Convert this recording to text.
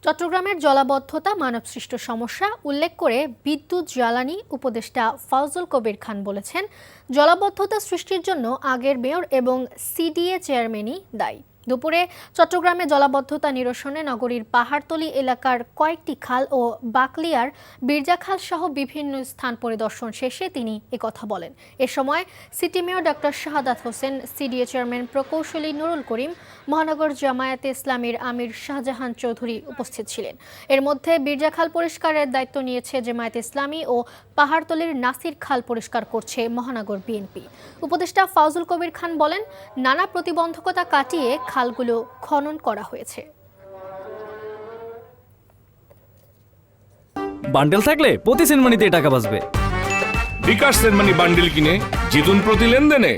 চট্টগ্রামের জলাবদ্ধতা মানবসৃষ্ট সমস্যা উল্লেখ করে বিদ্যুৎ জ্বালানি উপদেষ্টা ফাউজুল কবির খান বলেছেন, জলাবদ্ধতা সৃষ্টির জন্য আগের মেয়র এবং সিডিএ চেয়ারম্যানই দায়ী। দুপুরে চট্টগ্রামে জলাবদ্ধতা নিরসনে নগরীর পাহাড়তলী এলাকার কয়েকটি খাল ও বাকলিয়ার বীরজাখাল সহ বিভিন্ন স্থান পরিদর্শন শেষে তিনি একথা বলেন। এ সময় city mayor doctor Shahadat Hossain, CDA chairman প্রকৌশলী নুরুল করিম, মহানগর জামায়াতে ইসলামীর আমির শাহজাহান চৌধুরী উপস্থিত ছিলেন। এর মধ্যে বীরজাখাল পরিষ্কারের দায়িত্ব নিয়েছে জামায়াতে ইসলামী ও পাহাড়তলীর নাসির খাল পরিষ্কার করছে মহানগর বিএনপি। উপদেষ্টা ফাউজুল কবির খান বলেন, নানা প্রতিবন্ধকতা কাটিয়ে খালগুলো খনন করা হয়েছে। বান্ডেল থাকলে প্রতি সেনমানিতে টাকা বাঁচবে। বিকাশ সেনমানি বান্ডেল কিনে জিতুন প্রতি লেনদেনে।